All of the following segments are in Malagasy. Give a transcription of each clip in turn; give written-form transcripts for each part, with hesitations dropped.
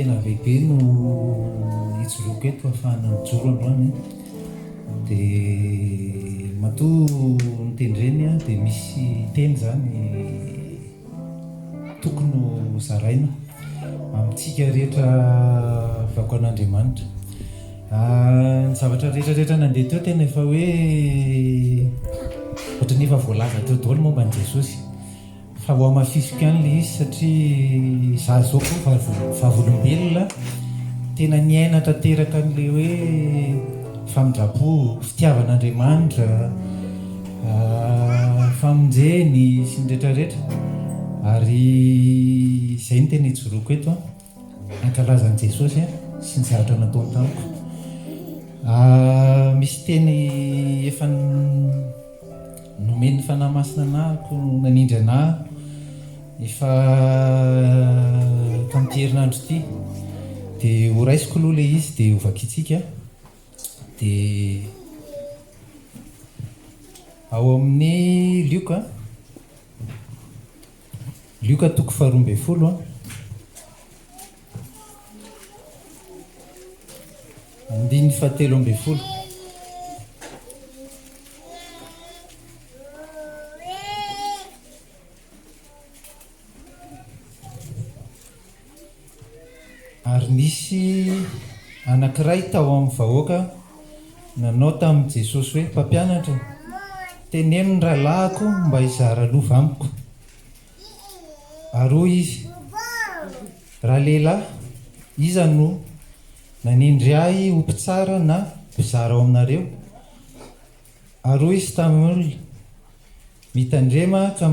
tena lehibe no ijoroako eto ahafahana mijoro androany dia matoa nitendreny a dia misy teny zany tokony ho zaraina amintsika rehetra vako an'Andriamanitra. Ny zavatra rehetrarehetra nandeha teo tena efa hoe ohatran'ny efa voalaza teo daholo momba an'i Jesosy, fa ho amafisiko ihany le izy satria za zao koa vavolombelona tena niaina tanteraka an'le hoe famindrapo, fitiavan'Andriamanitra, famonjeny sy ny rehetrarehetra, ary izay no tena ijoroako eto ankalazan'i Jesosy sy ny zavatra nataony tamiko. Misy teny efa nomeny fanahy masina anahako nanindry anahy efa tamin'ity herinandro ity, dia ho raisiko aloha le izy dia hovakitsika. Dia ao amin'ny Lioka toko 12 andiny 17. Ary nisy anankiray tao amin'ny vahoaka nanao tamin'i Jesosy hoe: mpampianatra, teneno ny rahalahiko mba hizara lova amiko. Ary hoy izy: raha lehilahy, iza no nanindry ahy ho mpitsara na mpizara ao aminareo? Ary hoy izy tamin'ny olona: mitandrema ka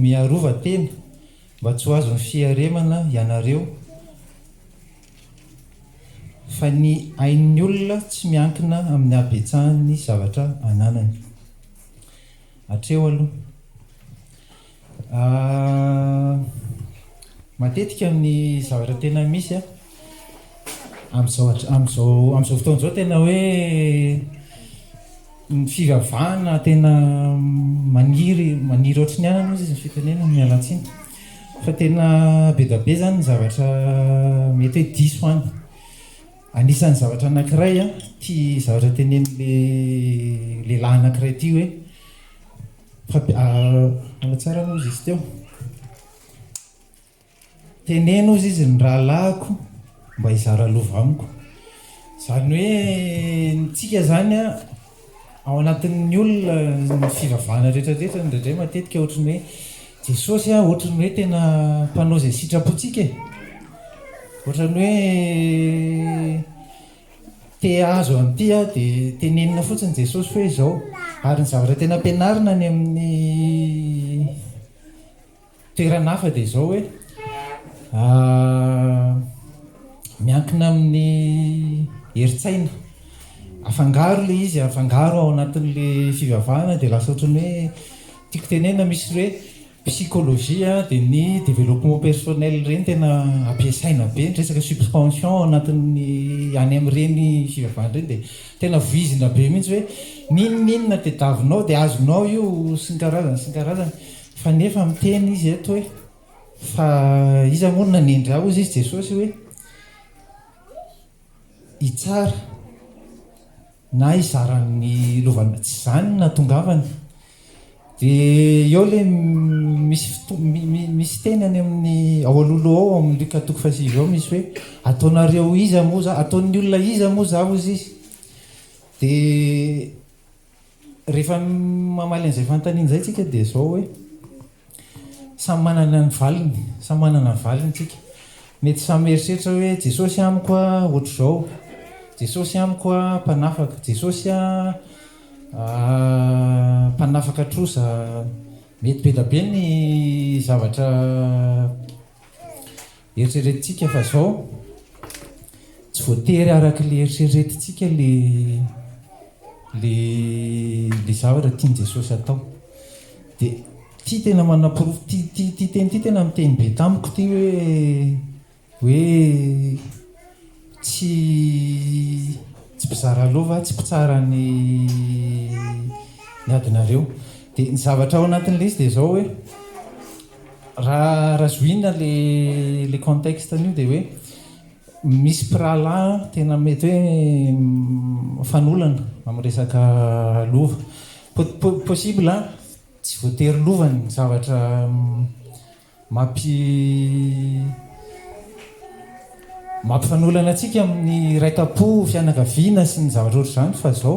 miarova tena mba tsy ho azo ny fiaremana ianareo, fa ny ain'ny olona tsy miankina amin'ny habetsahany zavatra ananany. Hatreo aloha. Matetika amin'ny zavatra tena misy amin'izao fotoana tena hoe ny fivavahana tena maniry ohatry ny anana izy ny fitenena mialatsiny, fa tena be da be zany ny zavatra mety hoe diso any. Anisan'ny zavatra anankiray ty zavatra tenenin'le lehilahy anankiray ty hoe tsara moa izy teo, teneno izy ny rahalahiko mba hizara lova amiko. Zany hoe nitsika zany ao anatin'ny olona ny fivavahana rehetrarehetra ndraindray matetika ohatrany hoe Jesosy ohatrany hoe tena mpanao izay sitrapontsika, ohatrany hoe te azo an'ity dia tenenina fotsiny Jesosy hoe izao. Ary ny zavatra tena ampianarina ny amin'ny toerana hafa dia izao hoe miankina amin'ny heritsaina. Afangaro le izy, afangaro ao anatin'le fivavahana, dia lasa ohatrany hoe tiako tenena misy hoe psychologie dia ny développement personnel ireny tena ampiasaina be, ny resaka subvention ao anatin'ny any amin'ireny fivavahana ireny, dia tena voizina be mihitsy hoe ninona tadiavinao dia azonao io sy ny karazany. Fa nefa miteny izy eto hoe fa iza moa no nanindry ahy hozy izy Jesosy hoe hitsara na hizaran'ny lovana, tsy izany natongavany. Dia eo le misy teny any amin'ny ao alolo ao amin'ny Lioka 5 ao misy hoe ataonareo iza moa za, ataon'ny olona iza moa za hozy izy. Dia rehefa mamaly an'izay fanontaniana izay tsika dia izao hoe samy manana ny valiny tsika. Mety samy mieritreritra hoe Jesosy amiko ohatr'izao, Jesosy amiko mpanafaka, Jesosy mpanafaka trosa. Mety be da be ny zavatra eritreretintsika, fa izao tsy voatery araka le eritreretintsika le zavatra tiany Jesosy atao. Dia ty tena manam-porofo, ty teny ty tena miteny be tamiko ty hoe tsy mpizara lova, tsy mpitsara ny adinareo. Dia ny zavatra ao anatin'ilay izy dia izao hoe raha zoina le contexten'io dia hoe misy pirahalahy tena mety hoe fanolana amin'ny resaka lova possible tsy voatery lovany zavatra mampifanolana atsika amin'ny raikapo fianakaviana sy ny zavatra ohatr' izany fa zao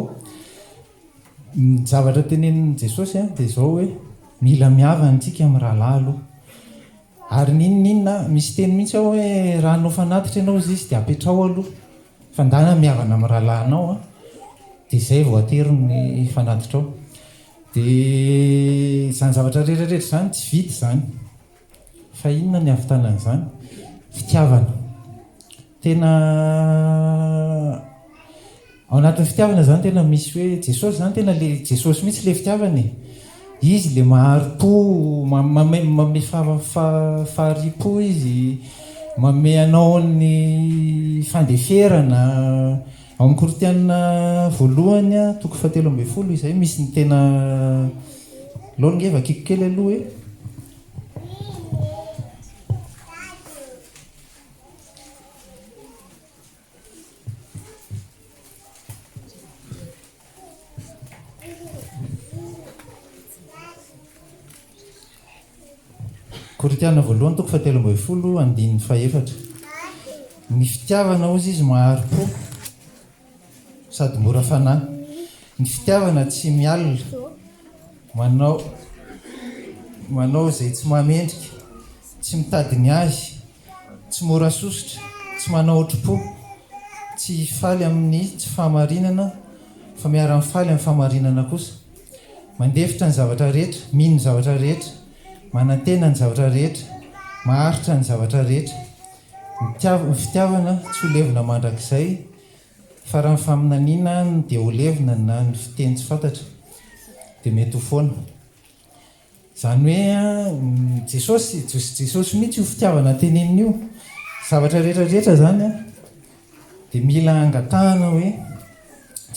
ny zavatra tenenin' Jesosy dia zao hoe mila miavana antsika amin'ny rahalahy aloha ary ninona misy teny mihitsy ao hoe raha anao fanatitra ianao izy izy dia apetrao aloha fandana miavana amin'ny rahalahinao dia izay vao atero ny fanatitra ao dia izany zavatra rehetrarehetra izany tsy vita izany fa inona ny avitanan'izany fitiavana tena ao anatin'ny fitiavana izany tena misy hoe Jesosy izany tena le Jesosy mihitsy le fitiavana izy le mahari-po mame faharipo izy mame anao ny fandeferana ao amin'ny Korinthiana voalohany 7:10 izay misy ny tena longeva kiko kely aloha hoe Korinthiana voalohany 7:10 ny fitiavana ozy izy mahari-po sady mora fanahy ny fitiavana tsy mialina manao izay tsy mamendrika tsy mitady ny azy tsy mora sosotra tsy manao otro-po tsy faly amin'ny tsy fahamarinana fa miara-mifaly amin'ny fahamarinana kosa mandefitra ny zavatra rehetra mino ny zavatra rehetra manantena ny zavatra rehetra maharitra ny zavatra rehetra ny fitiavana tsy ho levina mandrakizay fa raha ny faminaniana dia ho levina na ny fiteny tsy fantatra dia mety ho foana izany hoe Jesosy mihitsy io fitiavana tenenin'io zavatra rehetrarehetra zany dia mila angatahana hoe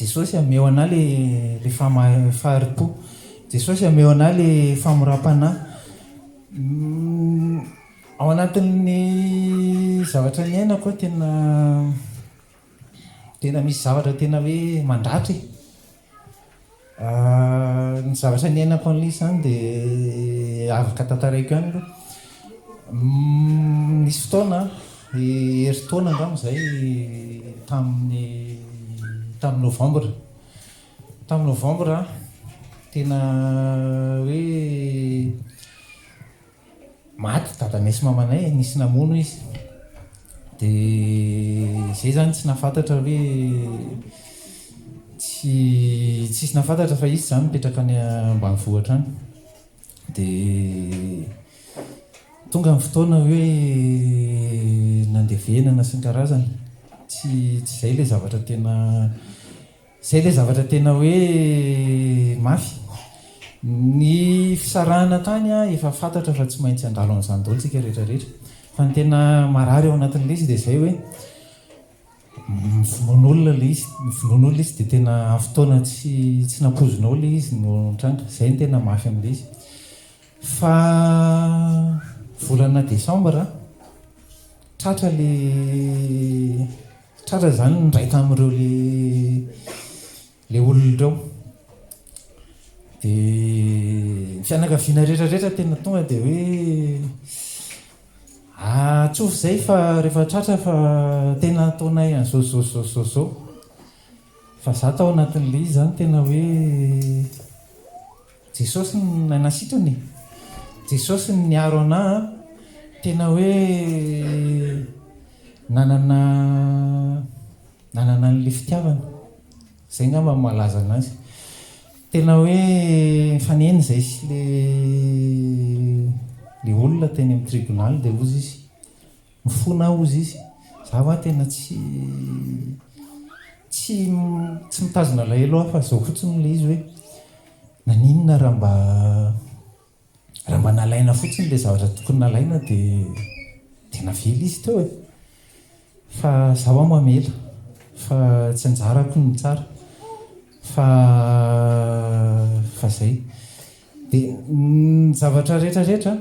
Jesosy ameo ana le faharipo Jesosy ameo ana le famoram-panahy ao anatin'ny zavatra ny ainako tena misy zavatra tena hoe mandratry ny zavatra ny ainako an'ilay izany dia afaka tantaraiko ihany aloha nisy fotoana herintaona angamba izay tamin'ny novambra tena hoe maty dadanay sy mamanay nisy namono izy dia izay zany tsy nafantatra hoe tsisy nafantatra fa izy zany mipetraka any ambanivohitra any dia tonga ny fotoana hoe nandevenana sy ny karazany tsy izay le zavatra tena hoe mafy ny fisarahana tany efa fantatra fa tsy maintsy andalo an'izany daholo tsika rehetrarehetra fa ny tena marary ao anatin'ilay izy dia izay hoe mifinoan'olona izy dia tena fotoana tsy nampozonao ilay izy no tranga izay ny tena mafy amin'ilay izy fa volana desambra tratra zany nray tamin'ireo le olona ireo dia fianakaviana rehetrarehetra tena tonga dia hoe atsofa izay fa rehefa tratra fa tena ataonay an'izao fa za tao anatin'ilay izy zany tena hoe Jesosy ny nasitrany Jesosy ny niaro anahy tena hoe nanana n'le fitiavana izay ngamba malaza anazy tena hoe faneny izay sy le olona teny amin'ny tribunal dia ozy izy mifona ozy izy za hoa tena tsy mitazona lahelo aho fa zao fotsiny le izy hoe naninona raha mba nalaina fotsiny le zavatra tokony nalaina dia tena vely izy teo fa zaho aho mamela fa tsy anjarako ny tsara fa zay dia ny zavatra rehetrarehetra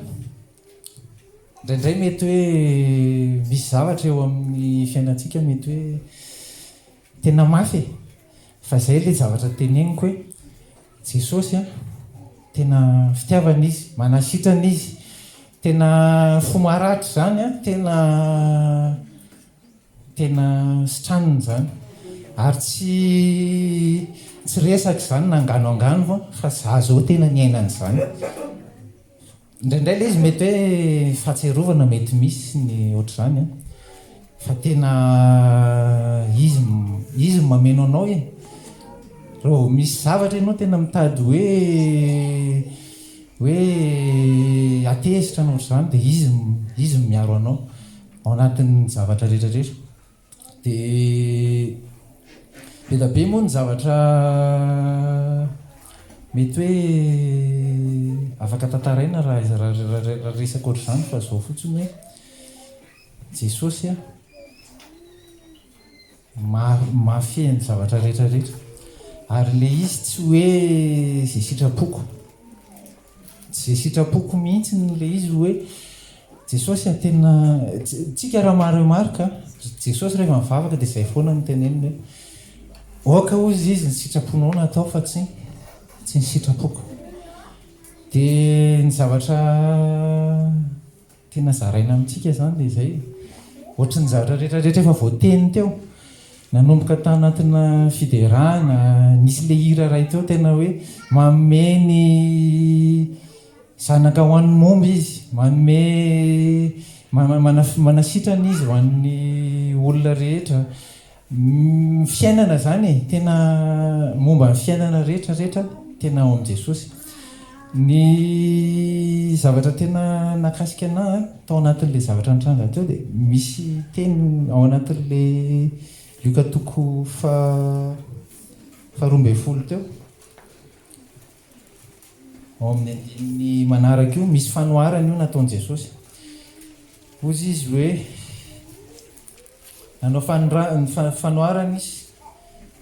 indraindray mety hoe misy zavatra eo amin'ny fiainantsika mety hoe tena mafy fa zay le zavatra teneniko hoe Jesosy a tena fitiavana izy, manasitrana izy, tena fomaratra zany a, tena sitraniny zany ary tsy resaka zany nanganoangano fa za zao tena niainany zany. Indraindray le izy mety hoe fahatserovana mety misy ny ohatr' zany a fa tena izy mameno anao e. Raha misy zavatra ianao tena mitady hoe atezitra anao zany dia izy miaro anao ao anatin'ny zavatra rehetrarehetra. Dia be da be moa ny zavatra mety hoe afaka tantaraina raha resaka ohatr' zany fa zao fotsiny hoe Jesosy a mafeny zavatra rehetrarehetra ary le izy tsy hoe zay sitrapoko, tsy zay sitrapoko mihitsy le izy hoe Jesosy a tena tsika raha marika Jesosy rehefa mivavaka dia izay foana ny teneniny hoe oka ozy izy ny sitraponao natao fa tsy ny sitrapoko. Dia ny zavatra tena zaraina amintsika zany dia izay ohatry ny zavatra rehetrarehetra efa voateny teo nanomboka tanatina fiderana nisy le hira ray teo tena hoe manome zanaka ho an'ny momba izy, manasitrana izy ho an'ny olona rehetra. Fiainana zany e, tena momba ny fiainana rehetrarehetra tena ao amin'i Jesosy. Ny zavatra tena nakasika anahy tao anatin'le zavatra nitranga teo dia misy teny ao anatin'le Luka toko faha-12 teo ao amin'ny andininy manaraka io misy fanoharana io nataon'i Jesosy. Ozy izy hoe nanao fanoharana izy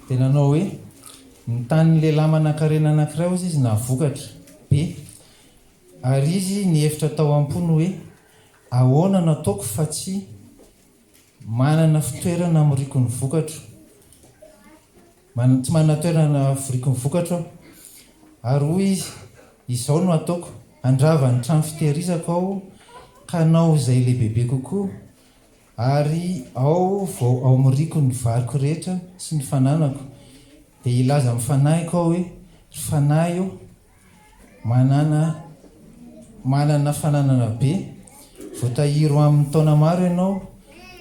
dia nanao hoe nitany lehilahy manan-karena anankiray ozy izy navokatra be ary izy nihevitra tao am-pony hoe ahoana nataoko fa tsy manana fitoerana amoriko ny vokatro, tsy manana toerana amoriko ny vokatro ary hoy izy izao no ataoko andrava ny trano fitehirizako ao ka anao izay lehibebe kokoa ary ao vao ao amoriko ny variko rehetra sy ny fananako dia ilaza amin'ny fanahiko ao hoe fanahy io manana fananana be, voatahiro amin'ny taona maro ianao,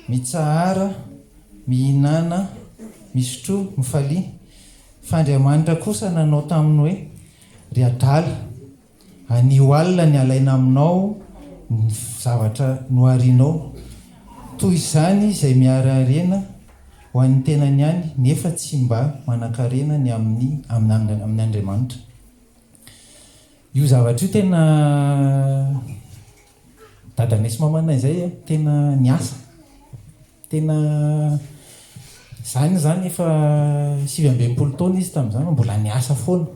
mitsahara, mihinana, misotro, mifalia. Fa Andriamanitra kosa nanao taminy hoe ry adala, anio alina ny alaina aminao ny zavatra noharianao. Toy izany izay miaraharena ho an'ny tenany ihany nefa tsy mba manan-karena ny amin'ny Andriamanitra. Io zavatra io tena dadanay sy mamanay izay tena niasa, tena zany efa 27 taona izy tamin'izany mbola niasa foana.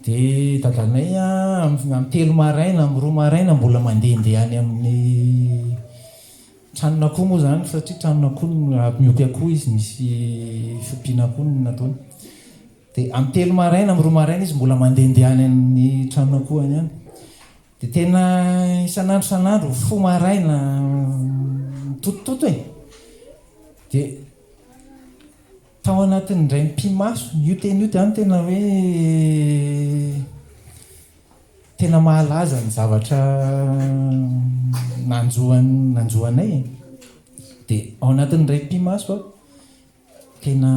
Dia dadanay amin'ny 3 maraina, amin'ny 2 maraina mbola mandehandeha any amin'ny tranon'akoho moa zany satria tranon'akoho miompy akoho izy, misy fiompiana akoho no nataony. Dia amin'ny 3 maraina, amin'ny 2 maraina izy mbola mandehandeha any amin'ny tranon'akoho any ihany. Dia tena isan'andro 10 maraina totototo e. Dia tao anatin'ny indray mpimaso io teny io dia any tena hoe tena mahalaza ny zavatra nanjoanay. Dia ao anatin'ny indray mpimaso tena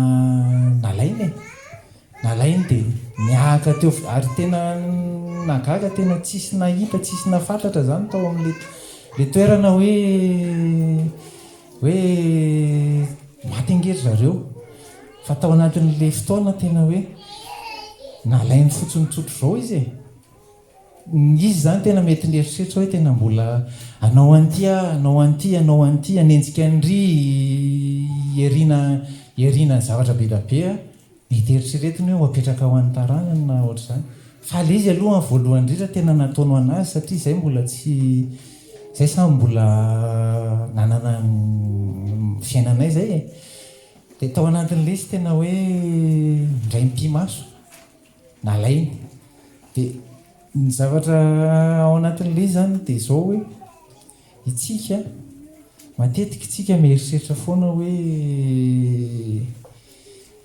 nalainy dia niahaka teo ary tena nagaga, tena tsisy nahita, tsisy nafantatra zany tao amin'le toerana hoe maty angery zareo. Fa tao anatin'le fotoana tena hoe nalainy fotsiny tsotro zao izy e. Izy zany tena mety nieritreritra hoe tena mbola anao anty, anenjika an'ry iarina ny zavatra be da be mety eritreretiny hoe ho apetraka ao an-taranany na ohatr'izany. Fa le izy aloha voalohany indrindra tena nataony ho anazy satria izay mbola tsy zay samy mbola nanana fiainanay zay e. Dia tao anatin'le izy tena hoe ndray mpimaso nalainy. Dia ny zavatra ao anatin'le izy zany dia zao hoe itsika matetika itsika mieritreritra foana hoe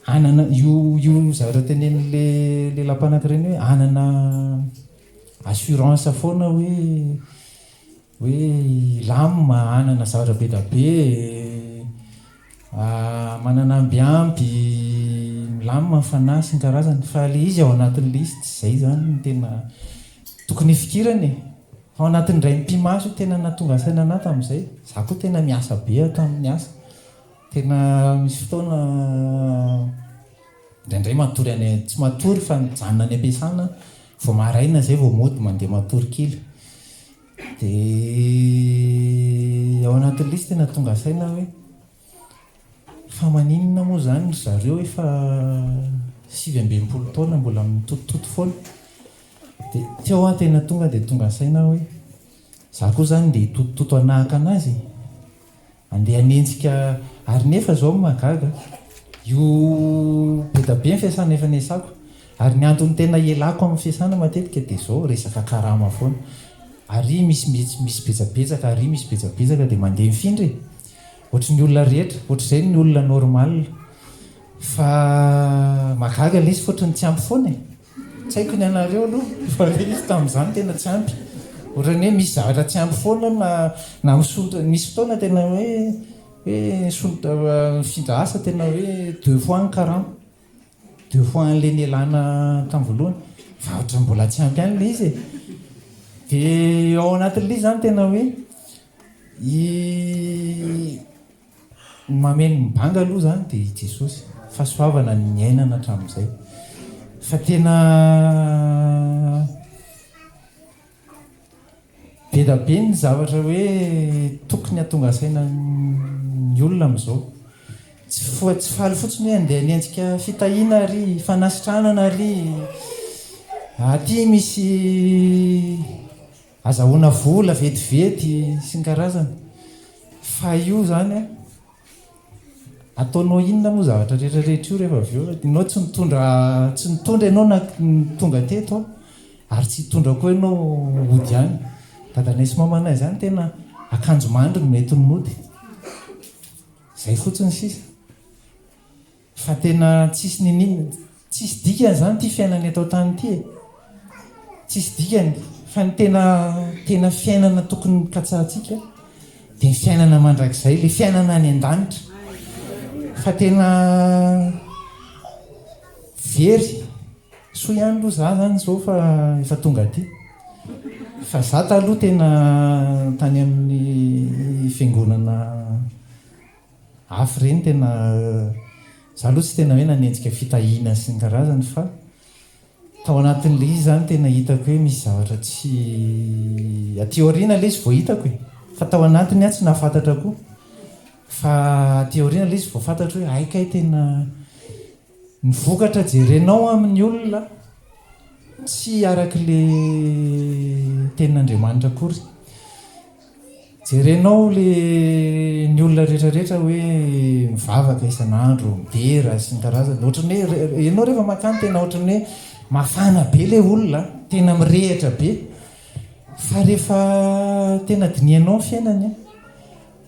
anana io zavatra tenen'le lehilahy anankireny hoe anana assurance foana hoe lamma anana zavatra be da be, manana ambiampy lamma mifanahy sy ny karazany. Fa le izy ao anatin'le izy tsy zay zany no tena tokony fikirany e. Ao anatin'ny ray mpimaso tena natonga saina anahy tamin'izay. Za koa tena miasa be ato amin'ny asa, tena misy fotoana indraindray matory tsy matory fa mijanona any am-piasana vao maraina zay vao mody mandeha matory kely. Dia ao anatin'le izy tena tonga saina hoe fa maninona moa zany zareo efa 27 taona mbola mitotototo foana. Dia teo aho tena tonga dia tonga saina hoe za koa zany dia hitotototo anahaka anazy, andeha hanenjika. Ary nefa zao magaga io be da be ny fiasana efa niasako, ary ny antony tena ialako amin'ny fiasana matetika dia zao resaka karama foana. Ary misy betsabetsaka, ary misy betsabetsaka dia mandeha mifindry ohatry ny olona rehetra, ohatr'izay ny olona normal. Fa magaga le izy fotrany tsy ampy foana e. Tsy haiko ny anareo aloha fa le izy tamin'izany tena tsy ampy. Ohatrany hoe misy zavatra tsy ampy foana na misontra. Misy fotoana tena hoe mifindra asa tena hoe 2 fois ny karama, 2 fois an'le nialana tamin'ny voalohany. Fa ohatra mbola tsy ampy ihany le izy e. Dia ao anatin'le izy zany tena hoe mameno mibanga aloha zany dia i Jesosy, fa soavana ny ainana hatramin'izay. Fa tena be da be ny zavatra hoe tokony hatonga saina ny olona amin'izao. Tsy faly fotsiny hoe andeha niantsika fitahiana ary fanasitranana ary aty misy azahoana vola vetivety sy ny karazana. Fa io zany ataonao inona moa zavatra rehetrarehetra io rehefa avy eo. Ianao tsy nitondra ianao na tonga teto ary tsy hitondra koa ianao ody ihany. Dadanay sy mamanay zany tena akanjo mandry no mety ny mody, zay fotsiny sisa. Fa tena tsisy ninina, tsisy dikany zany ty fiainana eto an-tany ity e. Tsisy dikany fa ny tena fiainana tokony katsahantsika dia ny fiainana mandrakizay, le fiainana any an-danitra. Fa tena very soa ihany aloha za zany zao fa efa tonga aty. Fa za taloha tena tany amin'ny fiangonana afy ireny tena za aloha tsy tena hoe nanenjika fitahiana sy ny karazany. Fa tao anatin'le izy zany tena hitako hoe misy zavatra tsy aty aoriana le izy vao hitako e. Fa tao anatiny aho tsy nahafantatra koa. Fa aty aoriana le izy vao fantatra hoe aikay tena ny vokatra jerenao amin'ny olona tsy arak'le tenin'Andriamanitra akory. Jerenao le ny olona rehetrarehetra hoe mivavaka isan'andro, midera sy ny karazany. Ohatrany hoe ianao rehefa makany tena ohatrany hoe mafana be le olona, tena mirehitra be. Fa rehefa tena dinianao ny fiainany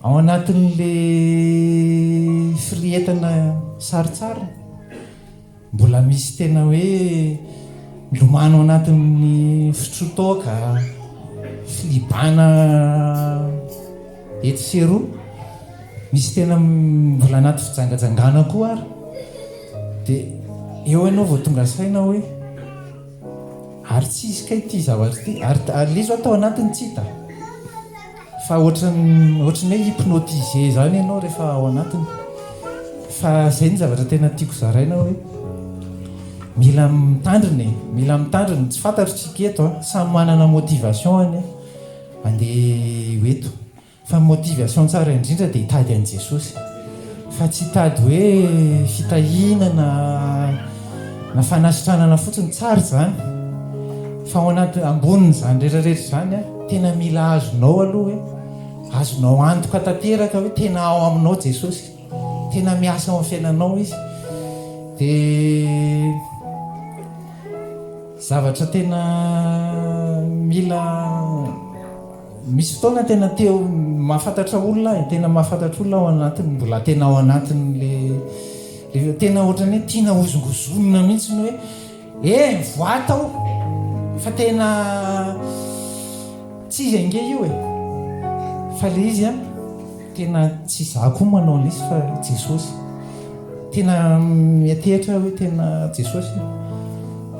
ao anatin'le firihetana saritsara, mbola misy tena hoe milomano ao anatin'ny fitrotoaka, filibana etsy sy eroa. Misy tena mbola anaty fijangajangana koa ary. Dia eo ianao vao tonga saina hoe ary tsy izy kay ty zavatra ty, ary le izy atao anatiny tsy hita. Fa ohatrany hoe hypnotisé zany ianao rehefa ao anatiny. Fa zay ny zavatra tena tiako zaraina hoe mila mitandrina. Tsy fantatro tsika eto samy manana motivation any andeha hoeto. Fa motivation tsara indrindra dia hitady an'i Jesosy, fa tsy hitady hoe fitahiana na fanasitranana fotsiny. Tsara zany, fa ao anaty amboniny zany rehetrarehetra zany tena mila azonao aloha hoe azonao antoka tanteraka hoe tena ao aminao Jesosy, tena miasa amin'ny fiainanao izy. Dia zavatra tena mila misy fotoana tena teo mahafantatra olona, tena mahafantatra olona ao anatiny, mbola tena ao anatiny le tena ohatrany hoe tiana ozongozonina mihitsy ny hoe mivoata aho fa tena tsy izy ange io fa le izy tena tsy za koa manao an'izy fa Jesosy. Tena miatehatra hoe tena Jesosy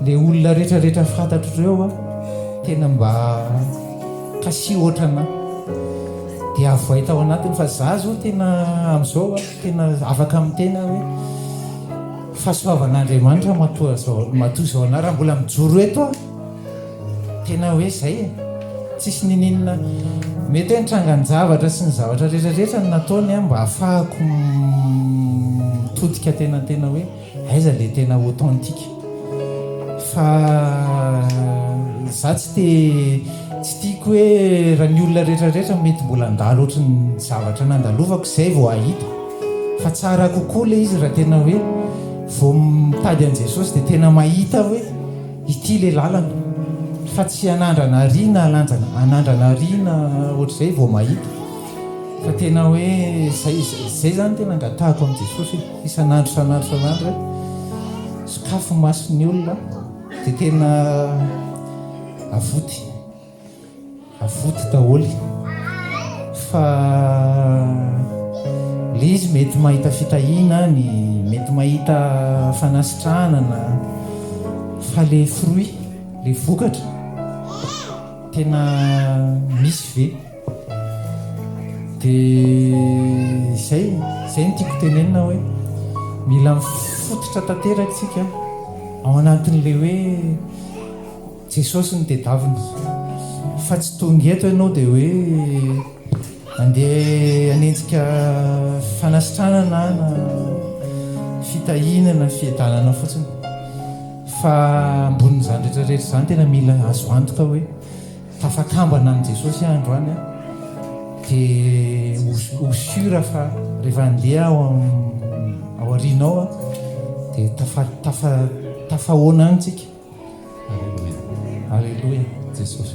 le olona rehetrarehetra fantatro ireo tena mba kasi ohatrana dia avoahita ao anatiny. Fa za zao tena amin'izao tena afaka amin'ny tena hoe fahasoavan'Andriamanitra matoa zao ana raha mbola mijoro eto tena hoe zay tsisy nininona mety hoe nitrangany-javatra sy ny zavatra rehetrarehetra ny nataony mba ahafahako mitodika tena hoe aiza le tena authentique. Fa za tsy tiako hoe raha ny olona rehetrarehetra mety mbola andalo ohatry ny zavatra nandalovako zay vao ahita, fa tsara kokoa le izy raha tena hoe vao mitady an' Jesosy dia tena mahita hoe ity le lalana, fa tsy anandrana riana anandrana riana ohatr'izay vao mahita, fa tena hoe zay zany tena angatahako amin'i Jesosy isan'andro sokafo mason'ny olona dia tena avoty daholy. Fa le izy mety mahita fitahinany, mety mahita fanasitranana, fa le fruit, le vokatra tena misy ve. Dia zay ny tiako tenenina hoe mila mifototra tanteraka tsika ao anatin'le hoe Jesosy ny tedavina, fa tsy tonga eto ianao dia hoe andeha hanenjika fanasitranana na fitahinana fiadanana fotsiny, fa ambonin'izany rehetrarehetra izany tena mila azo antoka hoe tafakambana amin'i Jesosy andro any dia osura fa rehefa andeha ao aorianao dia tafahoana any tsika. Alleluia Jesosy.